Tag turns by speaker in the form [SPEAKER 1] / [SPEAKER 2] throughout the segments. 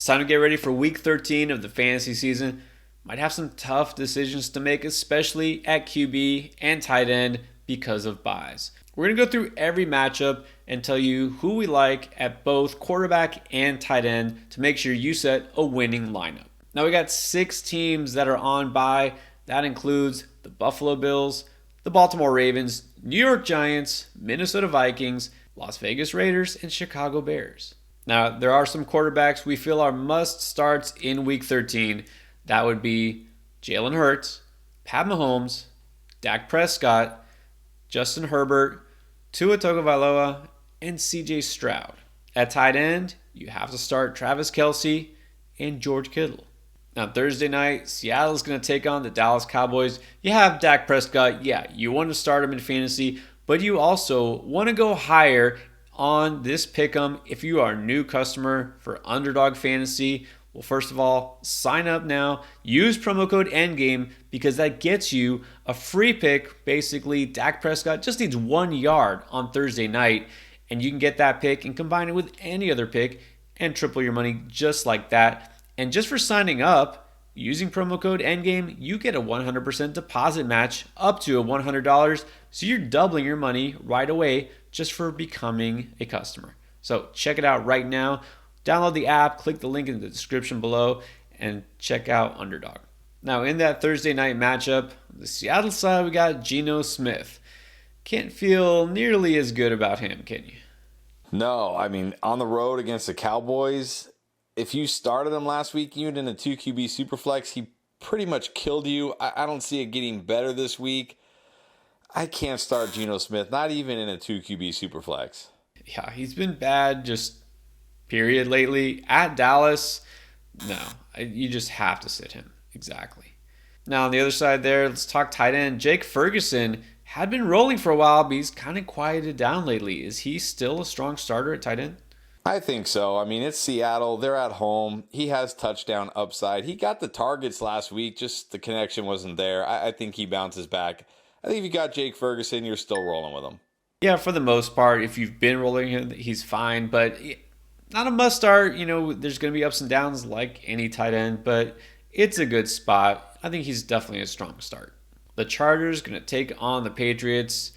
[SPEAKER 1] It's time to get ready for week 13 of the fantasy season. Might have some tough decisions to make, especially at QB and tight end because of buys. We're going to go through every matchup and tell you who we like at both quarterback and tight end to make sure you set a winning lineup. Now we got 6 teams that are on bye. That includes the Buffalo Bills, the Baltimore Ravens, New York Giants, Minnesota Vikings, Las Vegas Raiders, and Chicago Bears. Now, there are some quarterbacks we feel are must starts in week 13. That would be Jalen Hurts, Pat Mahomes, Dak Prescott, Justin Herbert, Tua Tagovailoa, and CJ Stroud. At tight end, you have to start Travis Kelce and George Kittle. Now, Thursday night, Seattle's going to take on the Dallas Cowboys. You have Dak Prescott. Yeah, you want to start him in fantasy, but you also want to go higher on this pick'em if you are a new customer for Underdog Fantasy. Well, first of all, sign up now. Use promo code ENDGAME because that gets you a free pick. Basically, Dak Prescott just needs 1 yard on Thursday night, and you can get that pick and combine it with any other pick and triple your money just like that. And just for signing up, using promo code ENDGAME, you get a 100% deposit match up to $100. So you're doubling your money right away just for becoming a customer. So check it out right now. Download the app, click the link in the description below, and check out Underdog. Now, in that Thursday night matchup, on the Seattle side, we got Geno Smith. Can't feel nearly as good about him, can you?
[SPEAKER 2] No, I mean, on the road against the Cowboys, if you started him last week, even in a 2 QB Superflex, he pretty much killed you. I don't see it getting better this week. I can't start Geno Smith, not even in a 2 QB Superflex.
[SPEAKER 1] Yeah, he's been bad just period lately. At Dallas, no, you just have to sit him. Exactly. Now on the other side there, let's talk tight end. Jake Ferguson had been rolling for a while, but he's kind of quieted down lately. Is he still a strong starter at tight end?
[SPEAKER 2] I think so. I mean, it's Seattle. They're at home. He has touchdown upside. He got the targets last week. Just the connection wasn't there. I think he bounces back. I think if you got Jake Ferguson, you're still rolling with him.
[SPEAKER 1] Yeah, for the most part, if you've been rolling him, he's fine. But not a must start. You know, there's going to be ups and downs like any tight end, but it's a good spot. I think he's definitely a strong start. The Chargers going to take on the Patriots.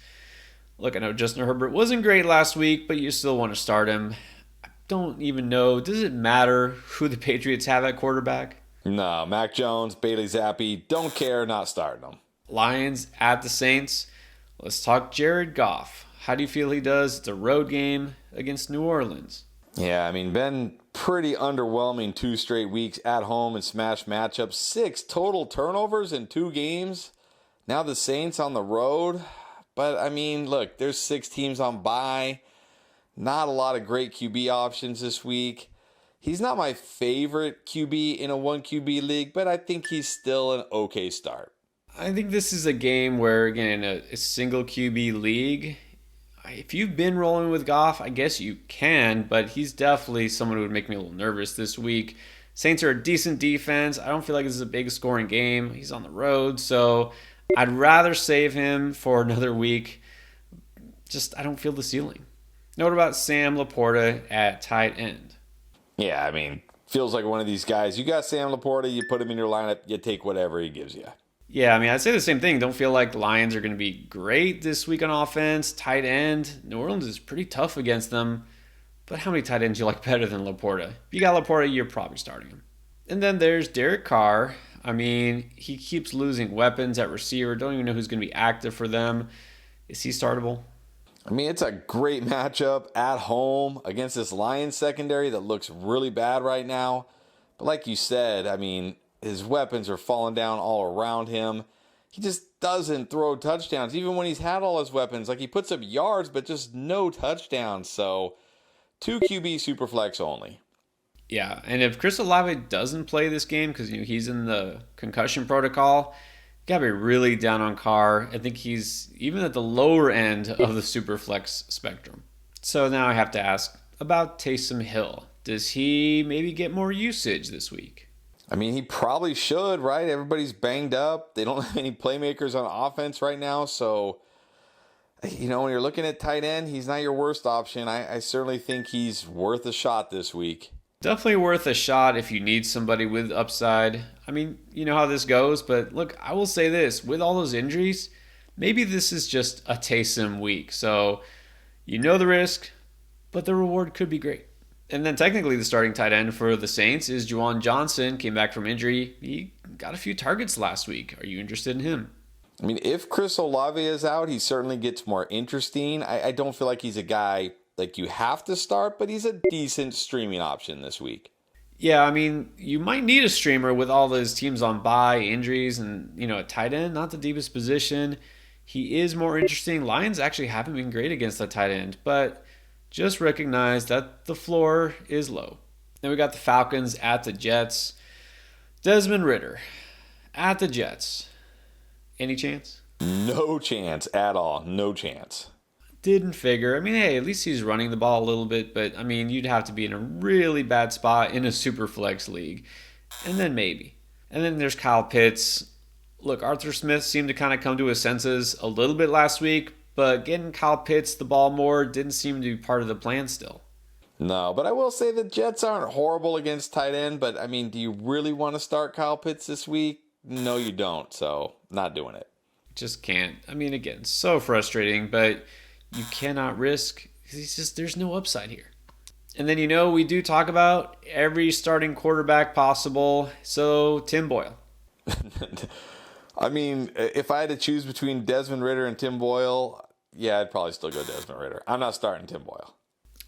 [SPEAKER 1] Look, I know Justin Herbert wasn't great last week, but you still want to start him. I don't even know. Does it matter who the Patriots have at quarterback?
[SPEAKER 2] No, Mac Jones, Bailey Zappi, don't care, not starting them.
[SPEAKER 1] Lions at the Saints. Let's talk Jared Goff. How do you feel he does? It's a road game against New Orleans.
[SPEAKER 2] Yeah, I mean, been pretty underwhelming 2 straight weeks at home and smash matchups. 6 total turnovers in 2 games. Now the Saints on the road. But, I mean, look, there's 6 teams on bye. Not a lot of great QB options this week. He's not my favorite QB in a 1 QB league, but I think he's still an okay start.
[SPEAKER 1] I think this is a game where, again, in a single QB league, if you've been rolling with Goff, I guess you can, but he's definitely someone who would make me a little nervous this week. Saints are a decent defense. I don't feel like this is a big scoring game. He's on the road, so I'd rather save him for another week. I don't feel the ceiling. Now, what about Sam Laporta at tight end?
[SPEAKER 2] Yeah, I mean, feels like one of these guys. You got Sam Laporta, you put him in your lineup, you take whatever he gives you.
[SPEAKER 1] Yeah, I mean, I'd say the same thing. Don't feel like Lions are going to be great this week on offense. Tight end, New Orleans is pretty tough against them. But how many tight ends do you like better than Laporta? If you got Laporta, you're probably starting him. And then there's Derek Carr. I mean, he keeps losing weapons at receiver. Don't even know who's going to be active for them. Is he startable?
[SPEAKER 2] I mean, it's a great matchup at home against this Lions secondary that looks really bad right now. But like you said, I mean, his weapons are falling down all around him. He just doesn't throw touchdowns, even when he's had all his weapons. Like, he puts up yards, but just no touchdowns. So, 2 QB Superflex only.
[SPEAKER 1] Yeah, and if Chris Olave doesn't play this game because he's in the concussion protocol, you gotta be really down on Carr. I think he's even at the lower end of the Superflex spectrum. So now I have to ask about Taysom Hill. Does he maybe get more usage this week?
[SPEAKER 2] I mean, he probably should, right? Everybody's banged up. They don't have any playmakers on offense right now. So, you know, when you're looking at tight end, he's not your worst option. I certainly think he's worth a shot this week.
[SPEAKER 1] Definitely worth a shot if you need somebody with upside. I mean, you know how this goes, but look, I will say this with all those injuries, maybe this is just a Taysom week. So you know the risk, but the reward could be great. And then technically the starting tight end for the Saints is Juwan Johnson, came back from injury. He got a few targets last week. Are you interested in him?
[SPEAKER 2] I mean, if Chris Olave is out, he certainly gets more interesting. I don't feel like he's a guy like you have to start, but he's a decent streaming option this week.
[SPEAKER 1] Yeah, I mean, you might need a streamer with all those teams on bye, injuries, and, a tight end, not the deepest position. He is more interesting. Lions actually haven't been great against the tight end, but just recognize that the floor is low. Then we got the Falcons at the Jets. Desmond Ridder at the Jets. Any chance?
[SPEAKER 2] No chance at all. No chance.
[SPEAKER 1] Didn't figure. I mean, hey, at least he's running the ball a little bit, but I mean, you'd have to be in a really bad spot in a super flex league. And then maybe. And then there's Kyle Pitts. Look, Arthur Smith seemed to kind of come to his senses a little bit last week, but getting Kyle Pitts the ball more didn't seem to be part of the plan still.
[SPEAKER 2] No, but I will say the Jets aren't horrible against tight end, but I mean, do you really want to start Kyle Pitts this week? No, you don't, so not doing it.
[SPEAKER 1] Just can't. I mean, again, so frustrating, but you cannot risk. There's no upside here. And then, we do talk about every starting quarterback possible. So, Tim Boyle.
[SPEAKER 2] I mean, if I had to choose between Desmond Ridder and Tim Boyle, yeah, I'd probably still go Desmond Ridder. I'm not starting Tim Boyle.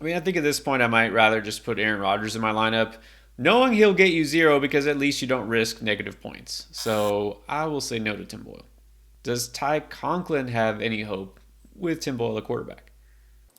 [SPEAKER 1] I mean, I think at this point I might rather just put Aaron Rodgers in my lineup, knowing he'll get you 0 because at least you don't risk negative points. So, I will say no to Tim Boyle. Does Ty Conklin have any hope with Tim Boyle, the quarterback?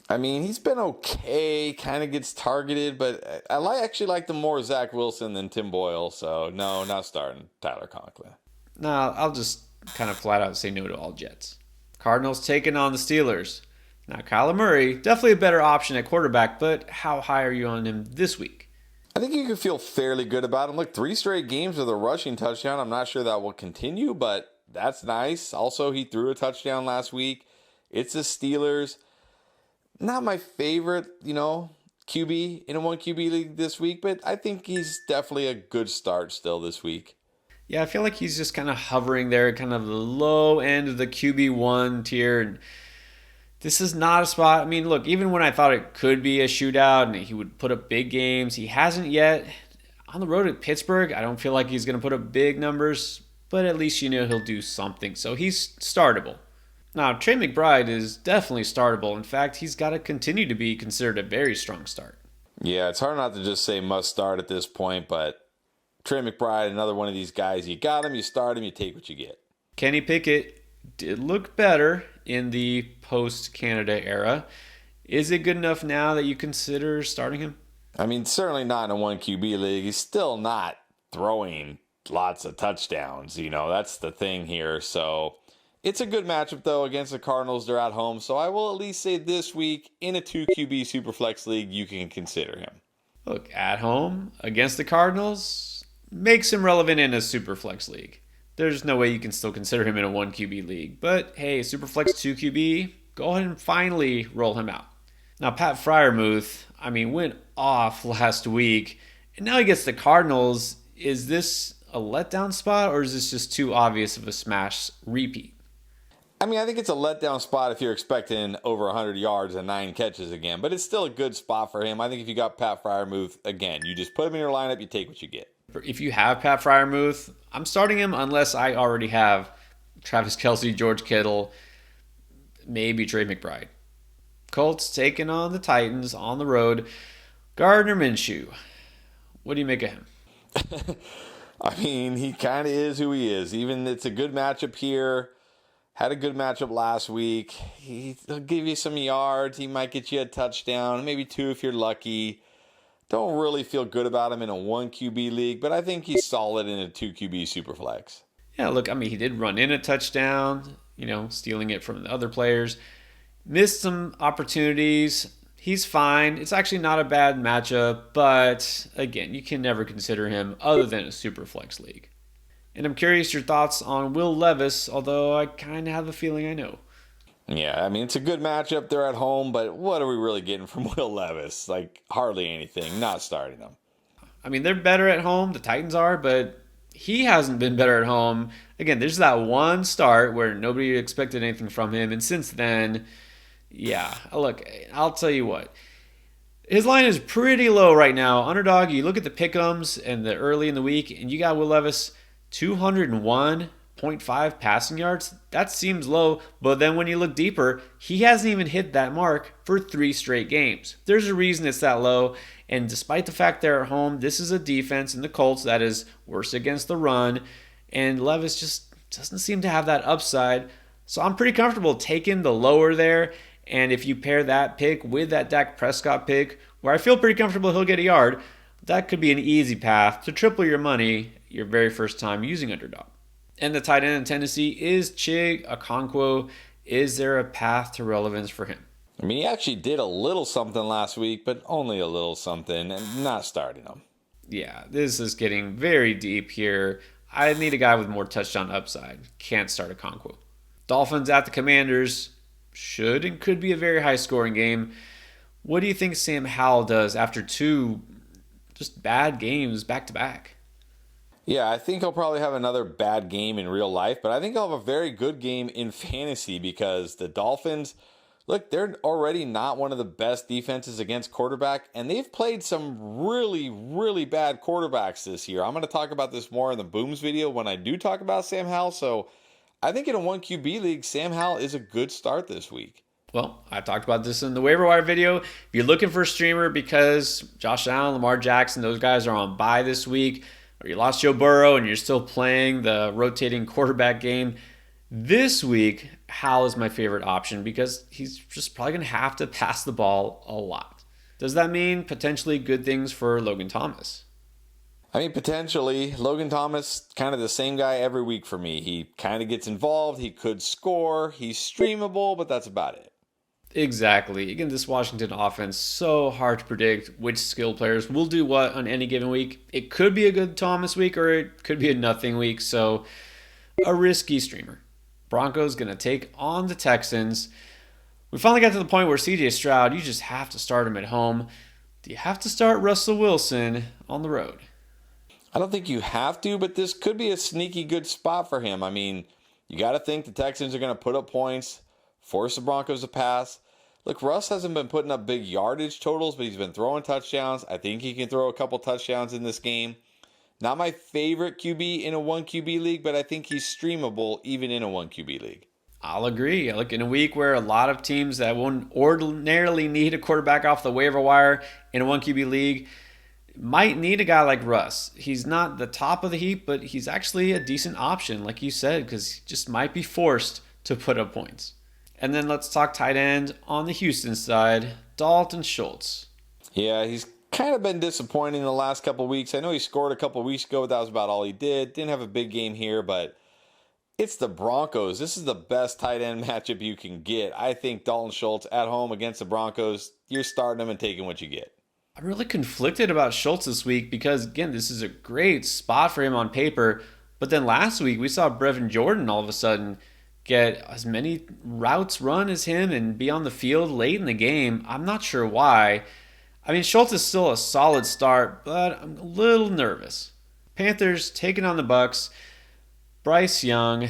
[SPEAKER 2] I mean, he's been okay, kind of gets targeted, but I actually like the more Zach Wilson than Tim Boyle, so no, not starting Tyler Conklin.
[SPEAKER 1] Nah, I'll just kind of flat out say no to all Jets. Cardinals taking on the Steelers. Now, Kyler Murray, definitely a better option at quarterback, but how high are you on him this week?
[SPEAKER 2] I think you can feel fairly good about him. Look, 3 straight games with a rushing touchdown. I'm not sure that will continue, but that's nice. Also, he threw a touchdown last week. It's the Steelers. Not my favorite, QB in a 1 QB league this week, but I think he's definitely a good start still this week.
[SPEAKER 1] Yeah, I feel like he's just kind of hovering there, kind of the low end of the QB1 tier. And this is not a spot. I mean, look, even when I thought it could be a shootout and he would put up big games, he hasn't yet. On the road at Pittsburgh, I don't feel like he's going to put up big numbers, but at least he'll do something. So he's startable. Now, Trey McBride is definitely startable. In fact, he's got to continue to be considered a very strong start.
[SPEAKER 2] Yeah, it's hard not to just say must start at this point, but Trey McBride, another one of these guys, you got him, you start him, you take what you get.
[SPEAKER 1] Kenny Pickett did look better in the post-Canada era. Is it good enough now that you consider starting him?
[SPEAKER 2] I mean, certainly not in a 1 QB league. He's still not throwing lots of touchdowns. That's the thing here. So it's a good matchup, though, against the Cardinals. They're at home. So I will at least say this week, in a 2 QB Superflex league, you can consider him.
[SPEAKER 1] Look, at home against the Cardinals makes him relevant in a Superflex league. There's no way you can still consider him in a 1 QB league. But hey, Superflex 2 QB, go ahead and finally roll him out. Now, Pat Freiermuth, went off last week, and now he gets the Cardinals. Is this a letdown spot, or is this just too obvious of a smash repeat?
[SPEAKER 2] I think it's a letdown spot if you're expecting over 100 yards and 9 catches again, but it's still a good spot for him. I think if you got Pat Freiermuth, again, you just put him in your lineup, you take what you get.
[SPEAKER 1] If you have Pat Freiermuth, I'm starting him unless I already have Travis Kelce, George Kittle, maybe Trey McBride. Colts taking on the Titans on the road. Gardner Minshew. What do you make of him?
[SPEAKER 2] He kind of is who he is. Even it's a good matchup here. Had a good matchup last week. He'll give you some yards. He might get you a touchdown, maybe 2 if you're lucky. Don't really feel good about him in a 1 QB league, but I think he's solid in a 2 QB Superflex.
[SPEAKER 1] Yeah, look, he did run in a touchdown, stealing it from the other players. Missed some opportunities. He's fine. It's actually not a bad matchup, but again, you can never consider him other than a Superflex league. And I'm curious your thoughts on Will Levis, although I kind of have a feeling I know.
[SPEAKER 2] Yeah, it's a good matchup. They're at home, but what are we really getting from Will Levis? Hardly anything. Not starting him.
[SPEAKER 1] I mean, they're better at home, the Titans are, but he hasn't been better at home. Again, there's that one start where nobody expected anything from him, and since then, yeah, look, I'll tell you what. His line is pretty low right now. Underdog, you look at the pick'ems and the early in the week, and you got Will Levis 201.5 passing yards. That seems low, but then when you look deeper, he hasn't even hit that mark for 3 straight games. There's a reason it's that low, and despite the fact they're at home, this is a defense in the Colts that is worse against the run, and Levis just doesn't seem to have that upside. So I'm pretty comfortable taking the lower there. And if you pair that pick with that Dak Prescott pick, where I feel pretty comfortable he'll get a yard, that could be an easy path to triple your money your very first time using underdog. And the tight end in Tennessee is Chig Okonkwo. Is there a path to relevance for him?
[SPEAKER 2] I mean, he actually did a little something last week, but only a little something, and not starting him.
[SPEAKER 1] Yeah, this is getting very deep here. I need a guy with more touchdown upside. Can't start Okonkwo. Dolphins at the Commanders. Should and could be a very high-scoring game. What do you think Sam Howell does after 2 just bad games back-to-back?
[SPEAKER 2] Yeah, I think he'll probably have another bad game in real life, but I think he'll have a very good game in fantasy because the Dolphins, look, they're already not one of the best defenses against quarterback, and they've played some really, really bad quarterbacks this year. I'm going to talk about this more in the Booms video when I do talk about Sam Howell, so I think in a 1 QB league, Sam Howell is a good start this week.
[SPEAKER 1] Well, I talked about this in the waiver wire video. If you're looking for a streamer because Josh Allen, Lamar Jackson, those guys are on bye this week, or you lost Joe Burrow and you're still playing the rotating quarterback game, this week, Howell is my favorite option because he's just probably going to have to pass the ball a lot. Does that mean potentially good things for Logan Thomas?
[SPEAKER 2] I mean, potentially. Logan Thomas, kind of the same guy every week for me. He kind of gets involved. He could score. He's streamable, but that's about it.
[SPEAKER 1] Exactly. Again, this Washington offense, so hard to predict which skill players will do what on any given week. It could be a good Thomas week or it could be a nothing week, so a risky streamer. Broncos going to take on the Texans. We finally got to the point where CJ Stroud, you just have to start him at home. Do you have to start Russell Wilson on the road?
[SPEAKER 2] I don't think you have to, but this could be a sneaky good spot for him. I mean, you got to think the Texans are going to put up points, force the Broncos to pass. Look, Russ hasn't been putting up big yardage totals, but he's been throwing touchdowns. I think he can throw a couple touchdowns in this game. Not my favorite QB in a 1 QB league, but I think he's streamable even in a 1 QB league.
[SPEAKER 1] I'll agree. Look, in a week where a lot of teams that won't ordinarily need a quarterback off the waiver wire in a 1 QB league might need a guy like Russ. He's not the top of the heap, but he's actually a decent option, like you said, because he just might be forced to put up points. And then let's talk tight end on the Houston side, Dalton Schultz.
[SPEAKER 2] Yeah, he's kind of been disappointing the last couple of weeks. I know he scored a couple of weeks ago, but that was about all he did. Didn't have a big game here, but it's the Broncos. This is the best tight end matchup you can get. I think Dalton Schultz at home against the Broncos, you're starting him and taking what you get.
[SPEAKER 1] I'm really conflicted about Schultz this week because, again, this is a great spot for him on paper. But then last week, we saw Brevin Jordan all of a sudden get as many routes run as him and be on the field late in the game. I'm not sure why. I mean, Schultz is still a solid start, but I'm a little nervous. Panthers taking on the Bucs. Bryce Young,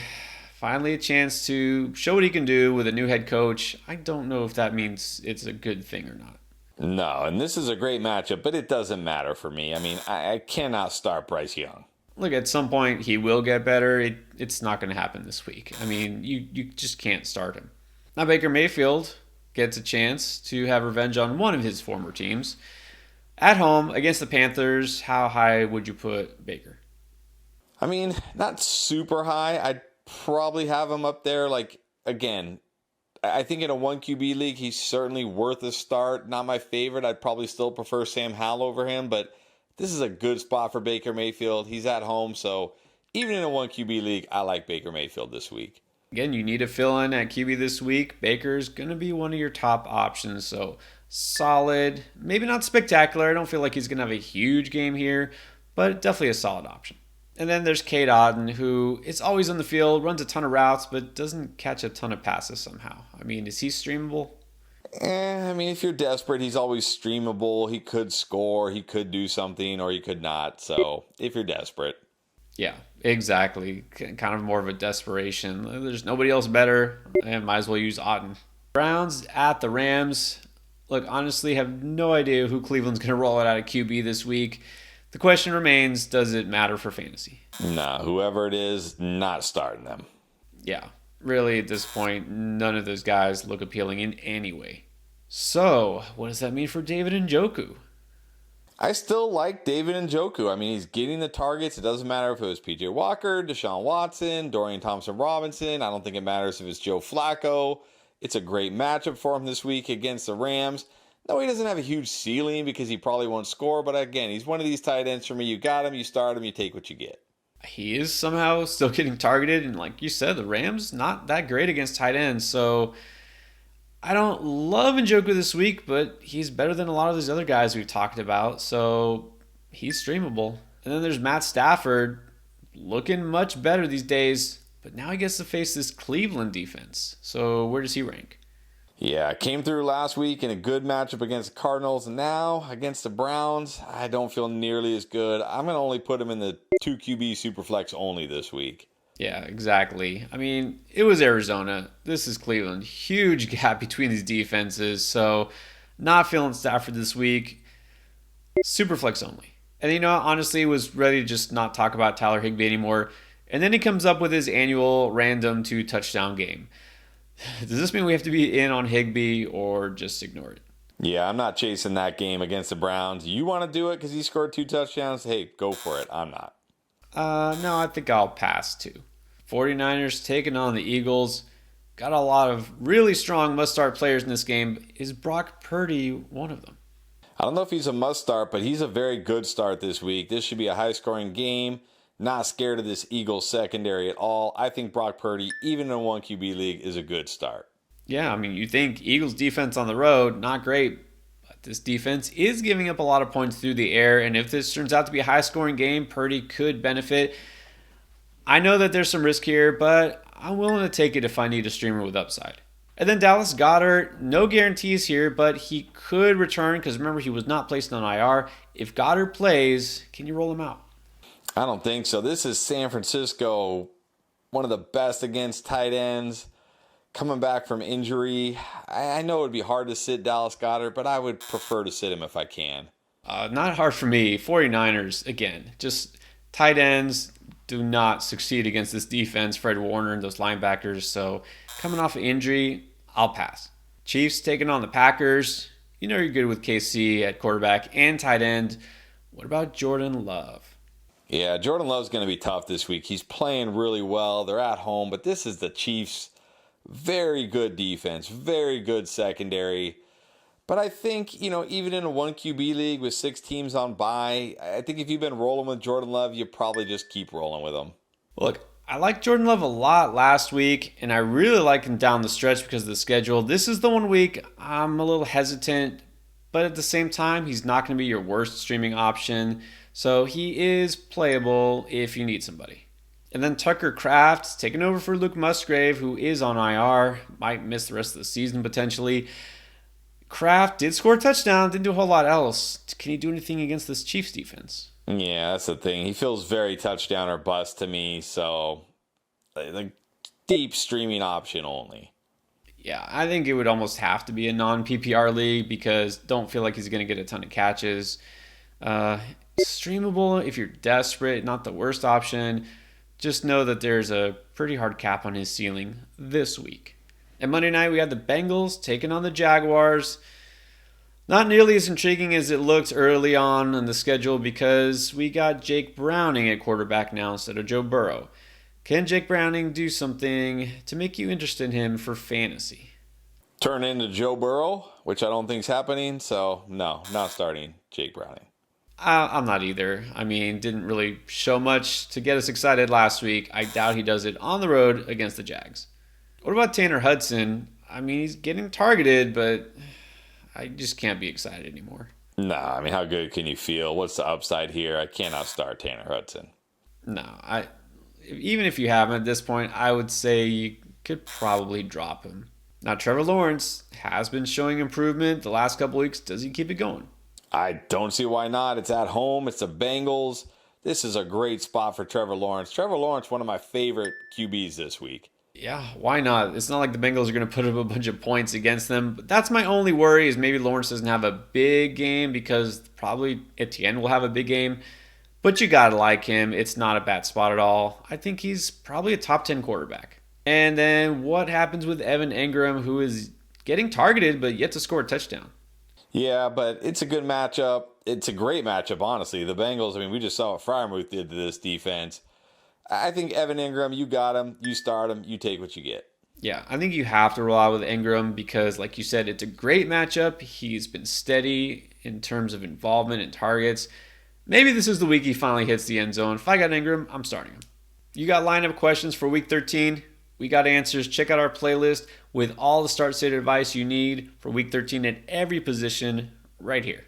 [SPEAKER 1] finally a chance to show what he can do with a new head coach. I don't know if that means it's a good thing or not.
[SPEAKER 2] No, and this is a great matchup, but it doesn't matter for me. I mean, I cannot start Bryce Young.
[SPEAKER 1] Look, at some point he will get better. It's not going to happen this week. I mean, you just can't start him. Now Baker Mayfield gets a chance to have revenge on one of his former teams. At home against the Panthers, how high would you put Baker?
[SPEAKER 2] I mean, not super high. I'd probably have him up there. Like, again, I think in a 1 QB league, he's certainly worth a start. Not my favorite. I'd probably still prefer Sam Howell over him, but this is a good spot for Baker Mayfield. He's at home, so even in a 1 QB league, I like Baker Mayfield this week.
[SPEAKER 1] Again, you need to fill in at QB this week. Baker's going to be one of your top options, so solid. Maybe not spectacular. I don't feel like he's going to have a huge game here, but definitely a solid option. And then there's Cade Otton, who is always on the field, runs a ton of routes, but doesn't catch a ton of passes somehow. I mean, is he streamable?
[SPEAKER 2] I mean, if you're desperate, he's always streamable. He could score, he could do something, or he could not. So if you're desperate.
[SPEAKER 1] Yeah, exactly. Kind of more of a desperation. There's nobody else better, and might as well use Otton. Browns at the Rams. Look, honestly, have no idea who Cleveland's going to roll it out of QB this week. The question remains, does it matter for fantasy?
[SPEAKER 2] Nah, whoever it is, not starting them.
[SPEAKER 1] Yeah, really, at this point, none of those guys look appealing in any way. So, what does that mean for David Njoku?
[SPEAKER 2] I still like David Njoku. I mean, he's getting the targets. It doesn't matter if it was PJ Walker, Deshaun Watson, Dorian Thompson-Robinson. I don't think it matters if it's Joe Flacco. It's a great matchup for him this week against the Rams. No, he doesn't have a huge ceiling because he probably won't score. But again, he's one of these tight ends for me. You got him, you start him, you take what you get.
[SPEAKER 1] He is somehow still getting targeted. And like you said, the Rams, not that great against tight ends. So I don't love Njoku this week, but he's better than a lot of these other guys we've talked about. So he's streamable. And then there's Matt Stafford, looking much better these days. But now he gets to face this Cleveland defense. So where does he rank?
[SPEAKER 2] Yeah, came through last week in a good matchup against the Cardinals. And now against the Browns, I don't feel nearly as good. I'm going to only put him in the 2 QB Superflex only this week.
[SPEAKER 1] Yeah, exactly. I mean, it was Arizona. This is Cleveland. Huge gap between these defenses. So not feeling Stafford this week. Superflex only. And you know, honestly, was ready to just not talk about Tyler Higbee anymore. And then he comes up with his annual random 2-touchdown game. Does this mean we have to be in on Higbee or just ignore it?
[SPEAKER 2] Yeah, I'm not chasing that game against the Browns. You want to do it because he scored 2 touchdowns? Hey, go for it. I'm not.
[SPEAKER 1] No, I think I'll pass too. 49ers taking on the Eagles. Got a lot of really strong must-start players in this game. Is Brock Purdy one of them?
[SPEAKER 2] I don't know if he's a must-start, but he's a very good start this week. This should be a high-scoring game. Not scared of this Eagles secondary at all. I think Brock Purdy, even in a 1 QB league, is a good start.
[SPEAKER 1] Yeah, I mean, you think Eagles defense on the road, not great. But this defense is giving up a lot of points through the air. And if this turns out to be a high-scoring game, Purdy could benefit. I know that there's some risk here, but I'm willing to take it if I need a streamer with upside. And then Dallas Goedert, no guarantees here, but he could return because remember, he was not placed on IR. If Goddard plays, can you roll him out?
[SPEAKER 2] I don't think so. This is San Francisco, one of the best against tight ends, coming back from injury. I know it would be hard to sit Dallas Goedert, but I would prefer to sit him if I can.
[SPEAKER 1] Not hard for me. 49ers, again, just tight ends do not succeed against this defense. Fred Warner and those linebackers. So coming off of injury, I'll pass. Chiefs taking on the Packers. You know you're good with KC at quarterback and tight end. What about Jordan Love?
[SPEAKER 2] Yeah, Jordan Love's going to be tough this week. He's playing really well. They're at home, but this is the Chiefs' very good defense, very good secondary. But I think, even in a 1 QB league with 6 teams on bye, I think if you've been rolling with Jordan Love, you probably just keep rolling with him.
[SPEAKER 1] Look, I liked Jordan Love a lot last week, and I really like him down the stretch because of the schedule. This is the 1 week I'm a little hesitant, but at the same time, he's not going to be your worst streaming option. So he is playable if you need somebody. And then Tucker Kraft taking over for Luke Musgrave, who is on IR. Might miss the rest of the season potentially. Kraft did score a touchdown, didn't do a whole lot else. Can he do anything against this Chiefs defense?
[SPEAKER 2] Yeah, that's the thing. He feels very touchdown or bust to me. So the deep streaming option only.
[SPEAKER 1] Yeah, I think it would almost have to be a non-PPR league because don't feel like he's going to get a ton of catches. Streamable if you're desperate, not the worst option. Just know that there's a pretty hard cap on his ceiling this week. And Monday night, we had the Bengals taking on the Jaguars. Not nearly as intriguing as it looked early on in the schedule because we got Jake Browning at quarterback now instead of Joe Burrow. Can Jake Browning do something to make you interested in him for fantasy?
[SPEAKER 2] Turn into Joe Burrow, which I don't think is happening. So, no, not starting Jake Browning.
[SPEAKER 1] I'm not either. I mean, didn't really show much to get us excited last week. I doubt he does it on the road against the Jags. What about Tanner Hudson? I mean, he's getting targeted, but I just can't be excited anymore.
[SPEAKER 2] Nah, I mean, how good can you feel? What's the upside here? I cannot start Tanner Hudson.
[SPEAKER 1] No, even if you have him at this point, I would say you could probably drop him. Now, Trevor Lawrence has been showing improvement the last couple weeks. Does he keep it going?
[SPEAKER 2] I don't see why not. It's at home. It's the Bengals. This is a great spot for Trevor Lawrence. Trevor Lawrence, one of my favorite QBs this week.
[SPEAKER 1] Yeah, why not? It's not like the Bengals are going to put up a bunch of points against them. But that's my only worry is maybe Lawrence doesn't have a big game because probably Etienne will have a big game. But you got to like him. It's not a bad spot at all. I think he's probably a top 10 quarterback. And then what happens with Evan Engram, who is getting targeted but yet to score a touchdown?
[SPEAKER 2] Yeah, but it's a good matchup. It's a great matchup, honestly. The Bengals, I mean, we just saw what Freiermuth did to this defense. I think Evan Engram, you got him, you start him, you take what you get.
[SPEAKER 1] Yeah, I think you have to roll out with Engram because, like you said, it's a great matchup. He's been steady in terms of involvement and targets. Maybe this is the week he finally hits the end zone. If I got Engram, I'm starting him. You got lineup questions for week 13? We got answers. Check out our playlist with all the start state advice you need for week 13 at every position right here.